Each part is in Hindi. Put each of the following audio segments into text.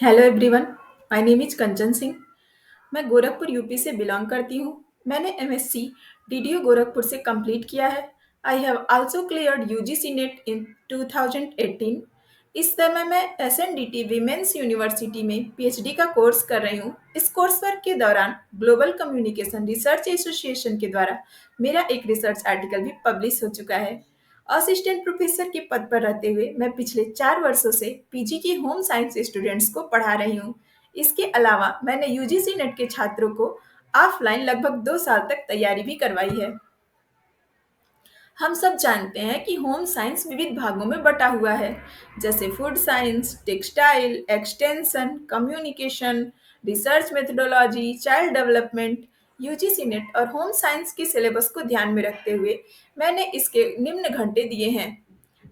Hello everyone. My name is Kanchan Singh. मैं गोरखपुर यूपी से बिलोंग करती हूँ। मैंने एमएससी डीडीयू गोरखपुर से कंप्लीट किया है। I have also cleared UGC NET in 2018। इस समय मैं एसएनडीटी विमेंस यूनिवर्सिटी में पीएचडी का कोर्स कर रही हूँ। इस कोर्स वर्क के दौरान ग्लोबल कम्युनिकेशन रिसर्च एसोसिएशन के द्वारा मेरा एक रिसर्च आर्टिकल भी पब्लिश हो चुका है। असिस्टेंट प्रोफेसर के पद पर रहते हुए मैं पिछले 4 वर्षों से पीजी की होम साइंस स्टूडेंट्स को पढ़ा रही हूँ। इसके अलावा मैंने यूजीसी नेट के छात्रों को ऑफलाइन लगभग 2 साल तक तैयारी भी करवाई है। हम सब जानते हैं कि होम साइंस विविध भागों में बटा हुआ है, जैसे food science, textile, extension, communication, research methodology, child development. UGC net और होम साइंस के सिलेबस को ध्यान में रखते हुए मैंने इसके निम्न घंटे दिए हैं।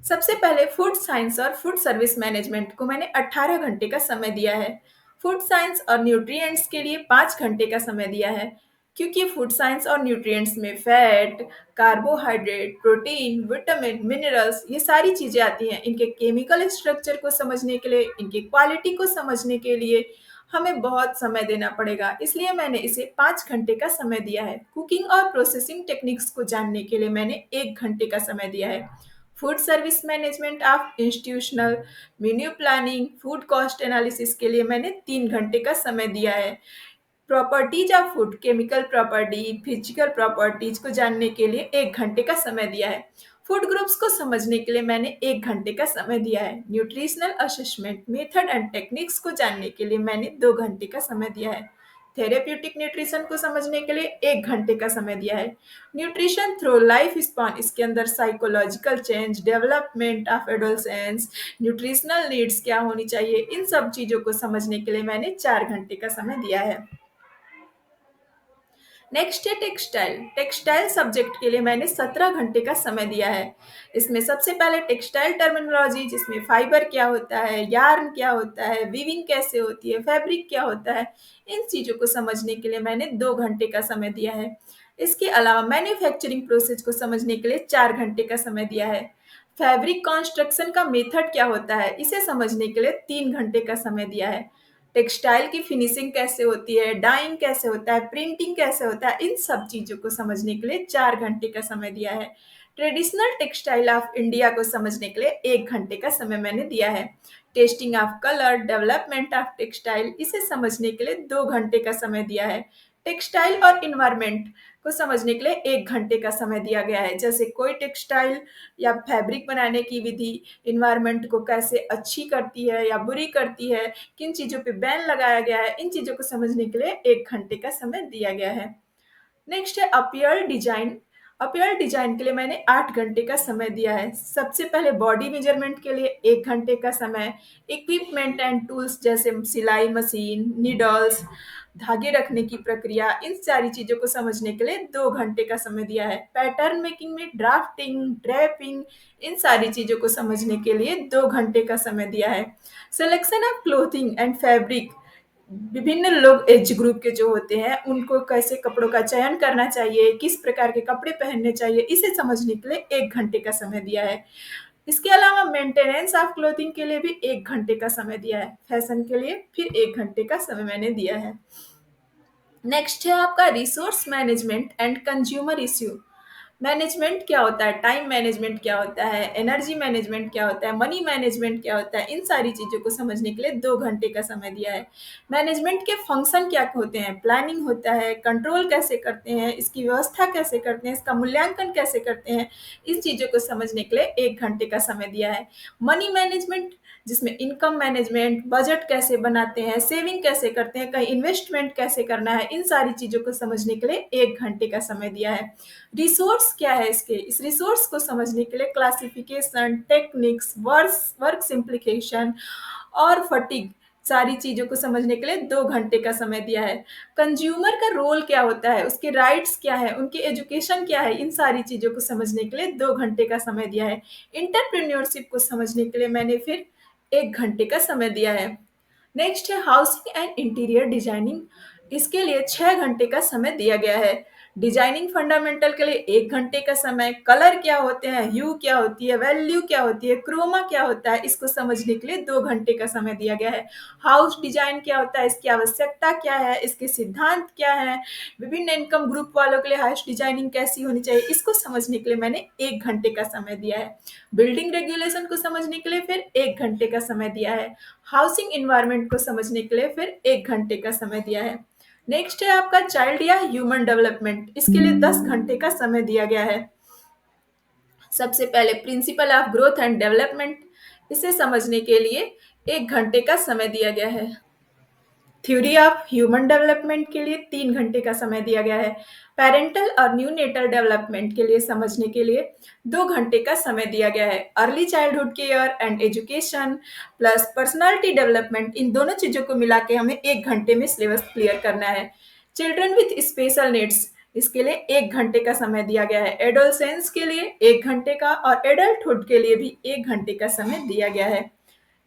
सबसे पहले फूड साइंस और फूड सर्विस मैनेजमेंट को मैंने 18 घंटे का समय दिया है। फूड साइंस और न्यूट्रिएंट्स के लिए 5 घंटे का समय दिया है, क्योंकि फूड साइंस और न्यूट्रिएंट्स में fat, carbohydrate, protein, vitamin, minerals ये सारी चीज़ें आती हैं। इनके केमिकल स्ट्रक्चर को समझने के लिए, इनकी क्वालिटी को समझने के लिए हमें बहुत समय देना पड़ेगा, इसलिए मैंने इसे 5 घंटे का समय दिया है। कुकिंग और प्रोसेसिंग टेक्निक्स को जानने के लिए मैंने 1 घंटे का समय दिया है। Food service management of institutional menu planning, food cost analysis के लिए मैंने 3 घंटे का समय दिया है। Properties of food, chemical property, physical properties को जानने के लिए 1 घंटे का समय दिया है। फूड ग्रुप्स को समझने के लिए मैंने 1 घंटे का समय दिया है। Nutritional assessment method and techniques को जानने के लिए मैंने 2 घंटे का समय दिया है। थेरेप्यूटिक न्यूट्रिशन को समझने के लिए 1 घंटे का समय दिया है। न्यूट्रिशन थ्रू लाइफ स्पॉन, इसके अंदर psychological change, development of adolescence, nutritional needs क्या होनी चाहिए, इन सब चीज़ों को समझने के लिए मैंने 4 घंटे का समय दिया है। नेक्स्ट है टेक्सटाइल। टेक्सटाइल सब्जेक्ट के लिए मैंने 17 घंटे का समय दिया है। इसमें सबसे पहले टेक्सटाइल टर्मिनोलॉजी, जिसमें फाइबर क्या होता है, यार्न क्या होता है, वीविंग कैसे होती है, फैब्रिक क्या होता है, इन चीज़ों को समझने के लिए मैंने 2 घंटे का समय दिया है। इसके अलावा मैन्युफैक्चरिंग प्रोसेस को समझने के लिए 4 घंटे का समय दिया है। फैब्रिक कॉन्स्ट्रक्शन का मेथड क्या होता है, इसे समझने के लिए 3 घंटे का समय दिया है। टेक्सटाइल की फिनिशिंग कैसे होती है, डाइंग कैसे होता है, प्रिंटिंग कैसे होता है, इन सब चीज़ों को समझने के लिए 4 घंटे का समय दिया है। ट्रेडिशनल टेक्सटाइल ऑफ इंडिया को समझने के लिए 1 घंटे का समय मैंने दिया है। Testing of colour, development of textile, इसे समझने के लिए 2 घंटे का समय दिया है। टेक्सटाइल और इन्वायरमेंट को समझने के लिए 1 घंटे का समय दिया गया है, जैसे कोई टेक्सटाइल या फैब्रिक बनाने की विधि इन्वायरमेंट को कैसे अच्छी करती है या बुरी करती है, किन चीज़ों पे बैन लगाया गया है, इन चीज़ों को समझने के लिए 1 घंटे का समय दिया गया है। नेक्स्ट है अपीयर डिजाइन। अपीयर डिजाइन के लिए मैंने 8 घंटे का समय दिया है। सबसे पहले बॉडी मेजरमेंट के लिए 1 घंटे का समय, इक्विपमेंट एंड टूल्स जैसे सिलाई मशीन, नीडल्स, धागे रखने की प्रक्रिया, इन सारी चीज़ों को समझने के लिए 2 घंटे का समय दिया है। पैटर्न मेकिंग में ड्राफ्टिंग, ड्रैपिंग, इन सारी चीज़ों को समझने के लिए 2 घंटे का समय दिया है। Selection of clothing and fabric, विभिन्न लोग एज ग्रुप के जो होते हैं उनको कैसे कपड़ों का चयन करना चाहिए, किस प्रकार के कपड़े पहनने चाहिए, इसे समझने के लिए 1 घंटे का समय दिया है। इसके अलावा मेंटेनेंस ऑफ क्लोथिंग के लिए भी 1 घंटे का समय दिया है। फैशन के लिए फिर 1 घंटे का समय मैंने दिया है। नेक्स्ट है आपका resource management and consumer issue. Management क्या होता है, टाइम मैनेजमेंट क्या होता है, एनर्जी मैनेजमेंट क्या होता है, मनी मैनेजमेंट क्या होता है, इन सारी चीज़ों को समझने के लिए 2 घंटे का समय दिया है। मैनेजमेंट के फंक्शन क्या होते हैं, प्लानिंग होता है, कंट्रोल कैसे करते हैं, इसकी व्यवस्था कैसे करते हैं, इसका मूल्यांकन कैसे करते हैं, इन चीज़ों को समझने के लिए 1 घंटे का समय दिया है। मनी मैनेजमेंट, जिसमें इनकम मैनेजमेंट, बजट कैसे बनाते हैं, सेविंग कैसे करते हैं, कहीं इन्वेस्टमेंट कैसे करना है, इन सारी चीज़ों को समझने के लिए 1 घंटे का समय दिया है। रिसोर्स क्या है, इसके इस रिसोर्स को समझने के लिए क्लासिफिकेशन, टेक्निक्स, वर्क सिंप्लीकेशन और फटीग, सारी चीज़ों को समझने के लिए 2 घंटे का समय दिया है। कंज्यूमर का रोल क्या होता है, उसके राइट्स क्या है, उनकी एजुकेशन क्या है, इन सारी चीज़ों को समझने के लिए 2 घंटे का समय दिया है। इंटरप्रेन्योरशिप को समझने के लिए मैंने फिर 1 घंटे का समय दिया है। नेक्स्ट है हाउसिंग एंड इंटीरियर डिजाइनिंग। इसके लिए 6 घंटे का समय दिया गया है। डिजाइनिंग फंडामेंटल के लिए 1 घंटे का समय, कलर क्या होते हैं, ह्यू क्या होती है, वैल्यू क्या होती है, क्रोमा क्या होता है, इसको समझने के लिए 2 घंटे का समय दिया गया है। हाउस डिजाइन क्या होता है, इसकी आवश्यकता क्या है, इसके सिद्धांत क्या है, विभिन्न इनकम ग्रुप वालों के लिए हाउस डिजाइनिंग कैसी होनी चाहिए, इसको समझने के लिए मैंने 1 घंटे का समय दिया है। बिल्डिंग रेगुलेशन को समझने के लिए फिर 1 घंटे का समय दिया है। हाउसिंग इन्वायरमेंट को समझने के लिए फिर 1 घंटे का समय दिया है। नेक्स्ट है आपका चाइल्ड या ह्यूमन डेवलपमेंट, इसके लिए 10 घंटे का समय दिया गया है। सबसे पहले principle of growth and development, इसे समझने के लिए 1 घंटे का समय दिया गया है। थ्योरी ऑफ ह्यूमन डेवलपमेंट के लिए 3 घंटे का समय दिया गया है। पेरेंटल और न्यूनेटल डेवलपमेंट के लिए समझने के लिए 2 घंटे का समय दिया गया है। Early childhood care and education plus personality development, इन दोनों चीजों को मिला के हमें 1 घंटे में सिलेबस क्लियर करना है। चिल्ड्रन विथ स्पेशल नीड्स, इसके लिए 1 घंटे का समय दिया गया है। एडोलसेंस के लिए 1 घंटे का और एडल्टहुड के लिए भी 1 घंटे का समय दिया गया है।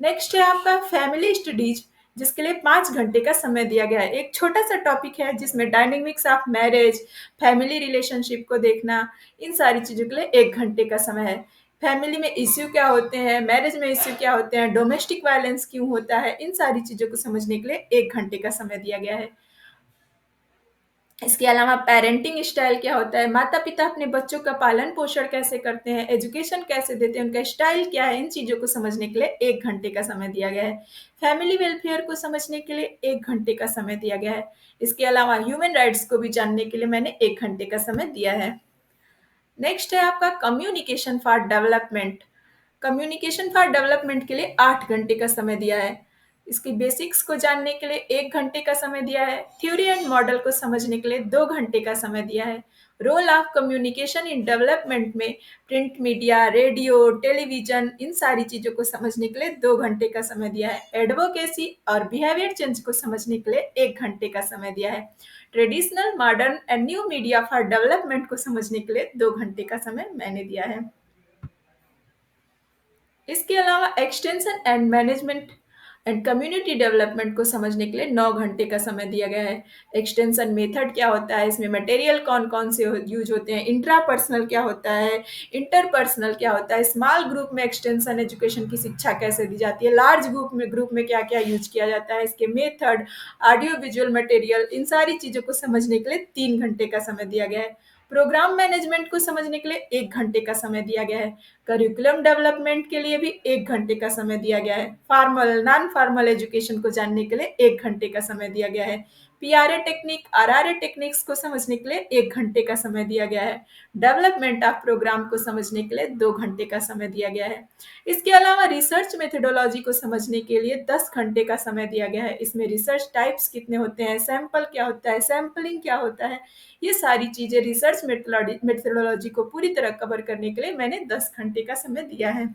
नेक्स्ट है आपका फैमिली स्टडीज, जिसके लिए 5 घंटे का समय दिया गया है। एक छोटा सा टॉपिक है जिसमें dynamics of marriage, family relationship को देखना, इन सारी चीजों के लिए 1 घंटे का समय है। फैमिली में इश्यू क्या होते हैं, मैरिज में इश्यू क्या होते हैं, डोमेस्टिक वायलेंस क्यों होता है, इन सारी चीजों को समझने के लिए 1 घंटे का समय दिया गया है। इसके अलावा पेरेंटिंग स्टाइल क्या होता है, माता पिता अपने बच्चों का पालन पोषण कैसे करते हैं, एजुकेशन कैसे देते हैं, उनका स्टाइल क्या है, इन चीज़ों को समझने के लिए 1 घंटे का समय दिया गया है। फैमिली वेलफेयर को समझने के लिए 1 घंटे का समय दिया गया है। इसके अलावा ह्यूमन राइट्स को भी जानने के लिए मैंने 1 घंटे का समय दिया है। नेक्स्ट है आपका communication for development. Communication for development के लिए 8 घंटे का समय दिया है। इसकी बेसिक्स को जानने के लिए 1 घंटे का समय दिया है। थ्योरी एंड मॉडल को समझने के लिए 2 घंटे का समय दिया है। Role of communication in development में प्रिंट मीडिया, रेडियो, टेलीविजन, इन सारी चीज़ों को समझने के लिए 2 घंटे का समय दिया है। एडवोकेसी और बिहेवियर चेंज को समझने के लिए 1 घंटे का समय दिया है। Traditional, modern and new media for development को समझने के लिए 2 घंटे का समय मैंने दिया है। इसके अलावा extension and management and community development को समझने के लिए 9 घंटे का समय दिया गया है। एक्सटेंशन मेथड क्या होता है, इसमें मटेरियल कौन कौन से यूज होते हैं, इंट्रापर्सनल क्या होता है, इंटरपर्सनल क्या होता है, स्मॉल ग्रुप में एक्सटेंशन एजुकेशन की शिक्षा कैसे दी जाती है, लार्ज ग्रुप में क्या क्या यूज किया जाता है, इसके मेथड, ऑडियो विजुअल मटेरियल, इन सारी चीज़ों को समझने के लिए 3 घंटे का समय दिया गया है। प्रोग्राम मैनेजमेंट को समझने के लिए 1 घंटे का समय दिया गया है। करिकुलम डेवलपमेंट के लिए भी 1 घंटे का समय दिया गया है। फॉर्मल नॉन फॉर्मल एजुकेशन को जानने के लिए 1 घंटे का समय दिया गया है। पीआरए टेक्निक, आरआरए टेक्निक्स को समझने के लिए 1 घंटे का समय दिया गया है। डेवलपमेंट ऑफ प्रोग्राम को समझने के लिए 2 घंटे का समय दिया गया है। इसके अलावा रिसर्च मेथोडोलॉजी को समझने के लिए 10 घंटे का समय दिया गया है। इसमें रिसर्च टाइप्स कितने होते हैं, सैंपल क्या होता है, सैंपलिंग क्या होता है, ये सारी चीजें रिसर्च मेथोडोलॉजी को पूरी तरह कवर करने के लिए मैंने 10 घंटे का समय दिया है।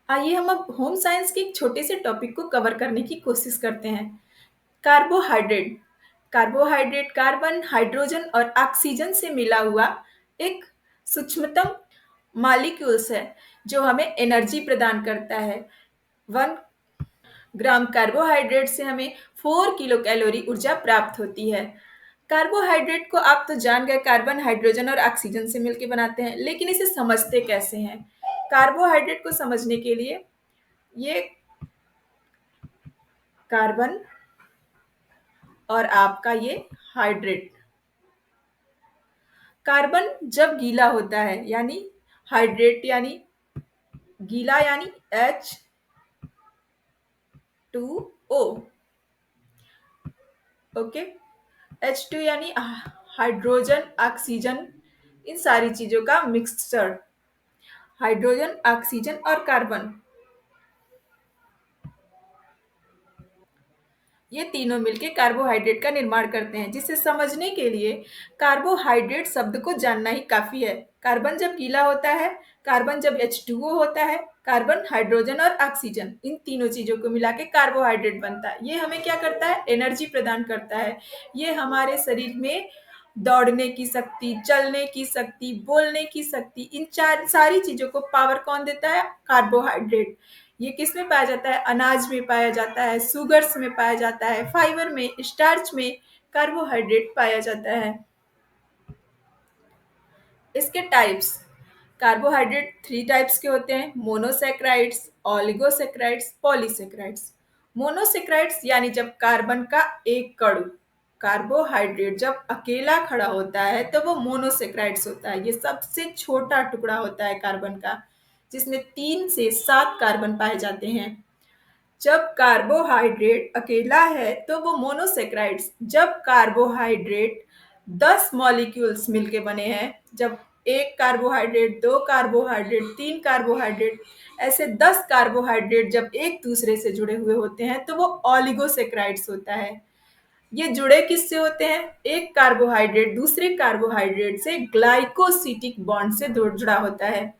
आइए हम अब होम साइंस के एक छोटे से टॉपिक को कवर करने की कोशिश करते हैं। कार्बोहाइड्रेट। कार्बोहाइड्रेट कार्बन, हाइड्रोजन और ऑक्सीजन से मिला हुआ एक सूक्ष्मतम मॉलिक्यूल्स है जो हमें एनर्जी प्रदान करता है। 1 ग्राम कार्बोहाइड्रेट से हमें 4 किलो कैलोरी ऊर्जा प्राप्त होती है। कार्बोहाइड्रेट को आप तो जान गए, कार्बन, हाइड्रोजन और ऑक्सीजन से मिलकर बनाते हैं, लेकिन इसे समझते कैसे हैं? कार्बोहाइड्रेट को समझने के लिए ये कार्बन और आपका ये हाइड्रेट, कार्बन जब गीला होता है यानी हाइड्रेट यानी गीला यानी H2O, ओके, H2 यानी हाइड्रोजन, ऑक्सीजन, इन सारी चीजों का मिक्सचर, हाइड्रोजन, ऑक्सीजन और कार्बन, ये तीनों मिलके कार्बोहाइड्रेट का निर्माण करते हैं। जिसे समझने के लिए कार्बोहाइड्रेट शब्द को जानना ही काफी है। कार्बन जब गीला होता है, कार्बन जब H2O होता है, कार्बन, हाइड्रोजन और ऑक्सीजन, इन तीनों चीजों को मिला के कार्बोहाइड्रेट बनता है। ये हमें क्या करता है? एनर्जी प्रदान करता है। ये हमारे शरीर में दौड़ने की शक्ति, चलने की शक्ति, बोलने की शक्ति, इन चार सारी चीजों को पावर कौन देता है? कार्बोहाइड्रेट। ये किस में पाया जाता है? अनाज में पाया जाता है, सुगर्स में पाया जाता है, फाइबर में, स्टार्च में, कार्बोहाइड्रेट पाया जाता है। इसके टाइप्स, कार्बोहाइड्रेट थ्री टाइप्स के होते हैं, मोनोसेक्राइड्स, ऑलिगोसेक्राइड्स, पॉलीसेक्राइड्स। मोनोसेक्राइड्स यानी जब कार्बन का एक कण, कार्बोहाइड्रेट जब अकेला खड़ा होता है तो वो मोनोसेक्राइड्स होता है। ये सबसे छोटा टुकड़ा होता है कार्बन का, जिसमें 3 से 7 कार्बन पाए जाते हैं। जब कार्बोहाइड्रेट अकेला है तो वो मोनोसेक्राइड्स। जब कार्बोहाइड्रेट 10 मॉलिक्यूल्स मिलके बने हैं, जब एक कार्बोहाइड्रेट, दो कार्बोहाइड्रेट, 3 कार्बोहाइड्रेट, ऐसे 10 कार्बोहाइड्रेट जब एक दूसरे से जुड़े हुए होते हैं तो वो ऑलिगोसेक्राइड्स होता है। ये जुड़े किससे होते हैं? एक कार्बोहाइड्रेट दूसरे कार्बोहाइड्रेट से ग्लाइकोसिटिक बॉन्ड से जुड़ा होता है।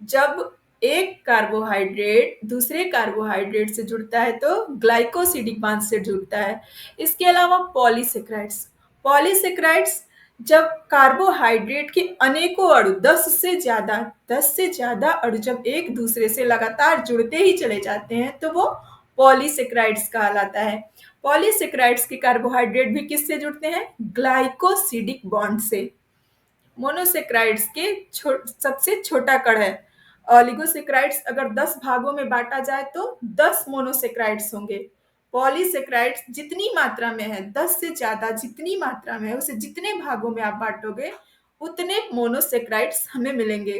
जब एक कार्बोहाइड्रेट दूसरे कार्बोहाइड्रेट से जुड़ता है तो ग्लाइकोसिडिक बांध से जुड़ता है। इसके अलावा पॉलीसेक्राइड्स, पॉलीसेक्राइड्स जब कार्बोहाइड्रेट के अनेकों अणु 10 से ज्यादा अणु जब एक दूसरे से लगातार जुड़ते ही चले जाते हैं तो वो पॉलीसेक्राइड्स कहलाता है। पॉलीसेक्राइड्स के कार्बोहाइड्रेट भी किससे जुड़ते हैं? ग्लाइकोसिडिक बॉन्ड से। मोनोसेक्राइड्स के सबसे छोटा कण है। ऑलिगोसेक्राइड्स अगर 10 भागों में बांटा जाए तो 10 मोनोसेक्राइड्स होंगे। पॉलीसेक्राइड्स जितनी मात्रा में है, 10 से ज्यादा जितनी मात्रा में है, उसे जितने भागों में आप बांटोगे उतने मोनोसेक्राइड्स हमें मिलेंगे।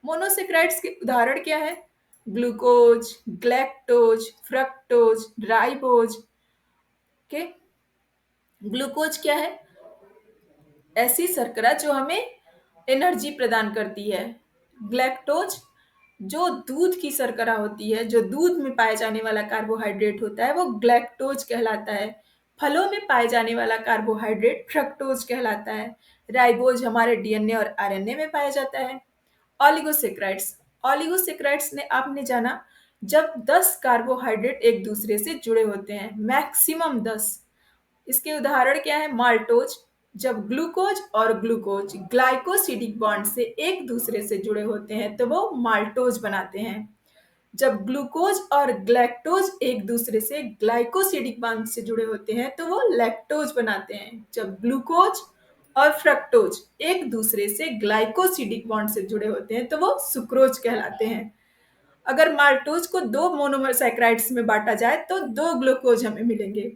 मोनोसेक्राइड्स के उदाहरण क्या है? ग्लूकोज, ग्लैक्टोज, फ्रक्टोज, राइबोज के। ग्लूकोज क्या है? ऐसी शर्करा जो हमें एनर्जी प्रदान करती है। ग्लैक्टोज जो दूध की शर्करा होती है, जो दूध में पाए जाने वाला कार्बोहाइड्रेट होता है, वो ग्लैक्टोज कहलाता है। फलों में पाए जाने वाला कार्बोहाइड्रेट फ्रक्टोज कहलाता है। राइबोज हमारे डीएनए और आरएनए में पाया जाता है। ऑलिगोसेक्राइड्स, ऑलिगोसेक्राइड्स ने आपने जाना जब 10 कार्बोहाइड्रेट एक दूसरे से जुड़े होते हैं, मैक्सिमम 10। इसके उदाहरण क्या है? माल्टोज जब ग्लूकोज और ग्लूकोज ग्लाइकोसिडिक बॉन्ड से एक दूसरे से जुड़े होते हैं तो वो माल्टोज बनाते हैं। जब ग्लूकोज और ग्लैक्टोज एक दूसरे से ग्लाइकोसिडिक बॉन्ड से जुड़े होते हैं तो वो लैक्टोज बनाते हैं। जब ग्लूकोज और फ्रक्टोज एक दूसरे से ग्लाइकोसिडिक बॉन्ड से जुड़े होते हैं तो वो सुक्रोज कहलाते हैं। अगर माल्टोज को 2 मोनोसेक्राइड्स में बांटा जाए तो 2 ग्लूकोज हमें मिलेंगे।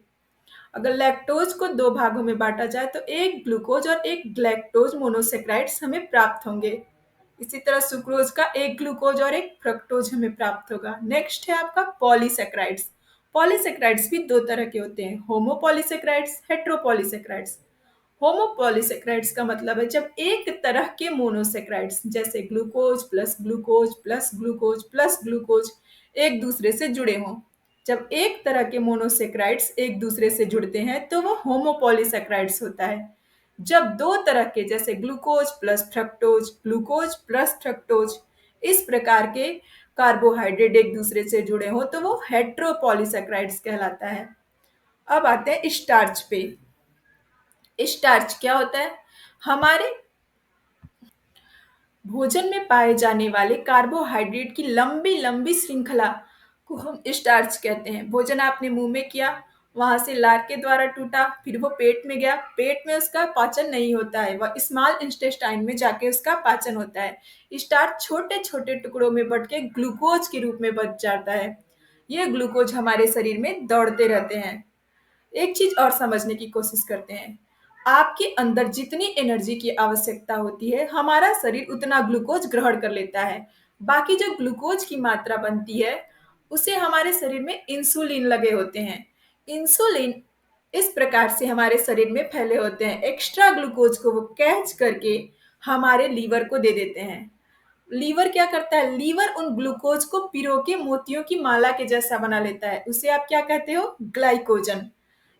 अगर लैक्टोज को 2 भागों में बांटा जाए तो एक ग्लूकोज और एक ग्लैक्टोज मोनोसेक्राइड्स हमें प्राप्त होंगे। इसी तरह सुक्रोज का एक ग्लूकोज और एक फ्रक्टोज हमें प्राप्त होगा। नेक्स्ट है आपका पॉलीसेक्राइड्स। पॉलीसेक्राइड्स भी 2 तरह के होते हैं, होमोपॉलीसेक्राइड्स, हेट्रोपॉलीसेक्राइड्स। होमोपॉलीसेक्राइड्स का मतलब है जब एक तरह के मोनोसेक्राइड्स जैसे glucose plus glucose plus glucose plus glucose एक दूसरे से जुड़े हों। जब एक तरह के मोनोसेक्राइड्स एक दूसरे से जुड़ते हैं तो वो होमोपॉलीसेक्राइड्स होता है। जब 2 तरह के जैसे glucose plus fructose, glucose plus fructose इस प्रकार के कार्बोहाइड्रेट एक दूसरे से जुड़े हों तो वो हेट्रोपॉलीसेक्राइड्स कहलाता है। अब आते हैं स्टार्च पे। स्टार्च क्या होता है? हमारे भोजन में पाए जाने वाले कार्बोहाइड्रेट की लंबी लंबी श्रृंखला को हम स्टार्च कहते हैं। भोजन आपने मुंह में किया, वहां से लार के द्वारा टूटा, फिर वो पेट में गया, पेट में उसका पाचन नहीं होता है, वह स्मॉल इंटेस्टाइन में जाके उसका पाचन होता है। स्टार्च छोटे छोटे टुकड़ों में बट के ग्लूकोज के रूप में बच जाता है। ये ग्लूकोज हमारे शरीर में दौड़ते रहते हैं। एक चीज और समझने की कोशिश करते हैं। आपके अंदर जितनी एनर्जी की आवश्यकता होती है हमारा शरीर उतना ग्लूकोज ग्रहण कर लेता है। बाकी जो ग्लूकोज की मात्रा बनती है उसे हमारे शरीर में इंसुलिन लगे होते हैं। इंसुलिन इस प्रकार से हमारे शरीर में फैले होते हैं, एक्स्ट्रा ग्लूकोज को वो कैच करके हमारे लीवर को दे देते हैं। लीवर क्या करता है? लीवर उन ग्लूकोज को पिरो के मोतियों की माला के जैसा बना लेता है, उसे आप क्या कहते हो? ग्लाइकोजन।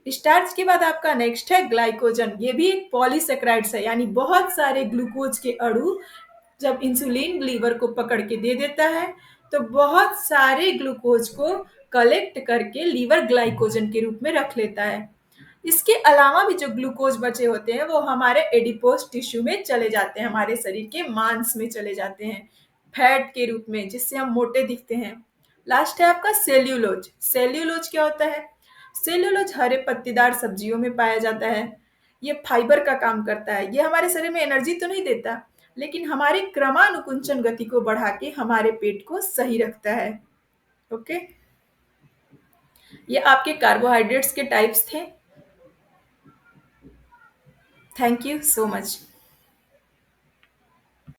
स्टार्च के बाद आपका नेक्स्ट है ग्लाइकोजन। ये भी एक पॉलीसेक्राइड्स है, यानी बहुत सारे ग्लूकोज के अणु जब इंसुलिन लीवर को पकड़ के दे देता है तो बहुत सारे ग्लूकोज को कलेक्ट करके लीवर ग्लाइकोजन के रूप में रख लेता है। इसके अलावा भी जो ग्लूकोज बचे होते हैं वो हमारे एडिपोज टिश्यू में चले जाते हैं, हमारे शरीर के मांस में चले जाते हैं फैट के रूप में, जिससे हम मोटे दिखते हैं। लास्ट है आपका सेल्यूलोज। सेल्यूलोज क्या होता है? सेल्यूलोज हरे पत्तेदार सब्जियों में पाया जाता है। ये फाइबर का काम करता है। ये हमारे शरीर में एनर्जी तो नहीं देता, लेकिन हमारी क्रमानुकुंचन गति को बढ़ा के हमारे पेट को सही रखता है। ओके, ये आपके कार्बोहाइड्रेट्स के टाइप्स थे। Thank you so much.